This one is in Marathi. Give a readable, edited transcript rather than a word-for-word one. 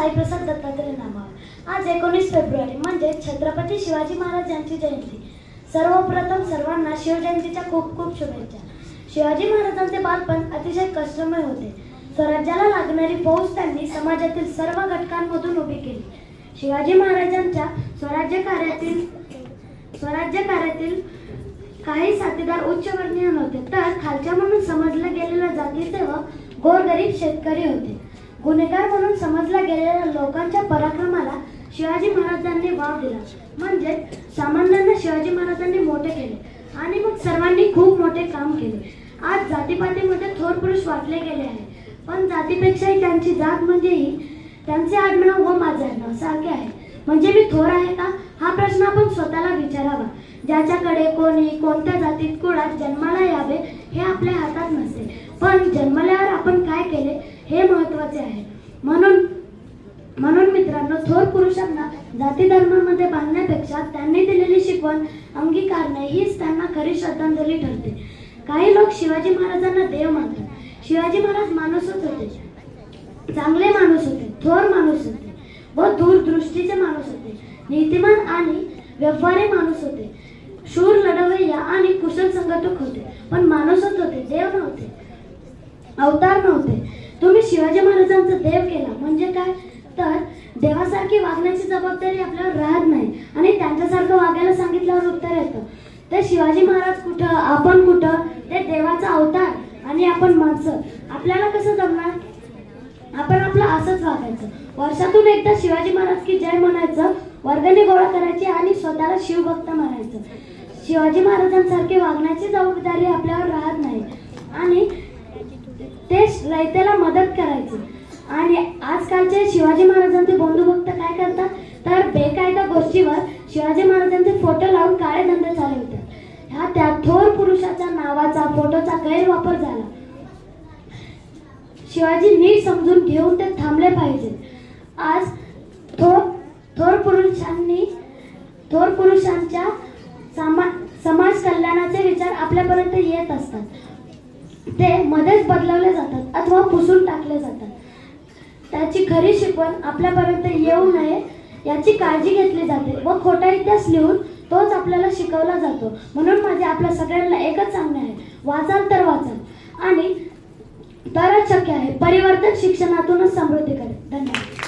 साईप्रसाद दत्तात्रय नामावर। आज 19 फेब्रुवारी म्हणजे छत्रपती शिवाजी महाराज यांची जयंती। सर्वप्रथम सर्वांना शिवजयंतीच्या खूप खूप शुभेच्छा। शिवाजी महाराजांचे बालपण अतिशय कष्टमय होते। स्वराज्याला लागणारी फौज त्यांनी समाजातील सर्व घटकांमधून उभी केली। शिवाजी महाराजांच्या स्वराज्य कार्यातील काही साथीदार उच्चवर्णीय नव्हते, तर खालच्या म्हणून समजल्या गेलेल्या जातीचे व गोरगरीब शेतकरी होते। गुन्हेगार म्हणून समजल्या गेलेल्या लोकांच्या पराक्रमाला शिवाजी महाराजांनी वाव दिला, म्हणजे सामान्यांना शिवाजी महाराजांनी मोठे केले आणि मग सर्वांनी खूप मोठे काम केले। आज जातीपातीमध्ये थोर पुरुष वाटले गेले आहे, पण जातीपेक्षाही त्यांची जात म्हणजेही त्यांचे आडनाव व माझे आडनाव सारखे आहे। म्हणजे मी थोर आहे का, हा प्रश्न आपण स्वतःला विचारावा। ज्याच्याकडे कोणी कोणत्या जातीत कुळात जन्माला यावे हे आपल्या हातात नसते, पण जन्मल्यावर आपण काय केले हे महत्त्वाचे आहे। म्हणून मित्रांनो, थोर पुरुषांना जाती धर्मामध्ये बांधण्यापेक्षा त्यांनी दिलेली शिकवण अंगीकारणे हीच त्यांना खरी श्रद्धांजली ठरते। काही लोक शिवाजी महाराजांना देव मानतात। शिवाजी महाराज माणूसच होते, चांगले माणूस होते, थोर माणूस होते व दूरदृष्टीचे माणूस होते, नीतिमान आणि व्यवहारी माणूस होते, शूर लढवय्या आणि कुशल संघटक होते, पण माणूसच होते, देव नव्हते, अवतार नव्हते। तुम्ही शिवाजी महाराजांचा देव केला म्हणजे काय, तर देवासारखी वागण्याची जबाबदारी आपल्यावर राहत नाही आणि त्यांच्यासारखं वागायला सांगितल्यावर उत्तर येतं। ते शिवाजी महाराज कुठं, आपण कुठं, ते देवाचा अवतार आणि आपण माणसं, आपल्याला कसं जमणार? आपण आपलं असंच वागायचं, वर्षातून एकदा शिवाजी महाराज की जय म्हणायचं, वर्गणी गोळा करायची आणि स्वतःला शिवभक्त म्हणायचं। शिवाजी महाराजांसारखी वागण्याची जबाबदारी आपल्यावर राहत नाही आणि ते रयतेला मदत करायची। आणि आजकालचे शिवाजी महाराजांचे बंधुभक्त काय करतात, तर बेकायदा गोष्टीवर शिवाजी महाराजांचे फोटो लावून काळे धंदे चालवतात। ह्या त्या थोर पुरुषाच्या नावाचा, फोटोचा गैरवापर झाला। शिवाजी नीट समजून घेऊन ते थांबले पाहिजे। आज थोर पुरुषांच्या समाज कल्याणाचे विचार आपल्यापर्यंत येत असतात, ते मध्येच बदलवले जातात अथवा पुसून टाकले जातात। त्याची खरी शिकवण आपल्यापर्यंत येऊ नये याची काळजी घेतली जाते व खोटा इतिहास लिहून तोच आपल्याला शिकवला जातो। म्हणून माझे आपल्या सगळ्यांना एकच सांगणे आहे, वाचाल तर वाचाल आणि तरच शक्य आहे परिवर्तन शिक्षणातूनच समृद्धीकडे। धन्यवाद।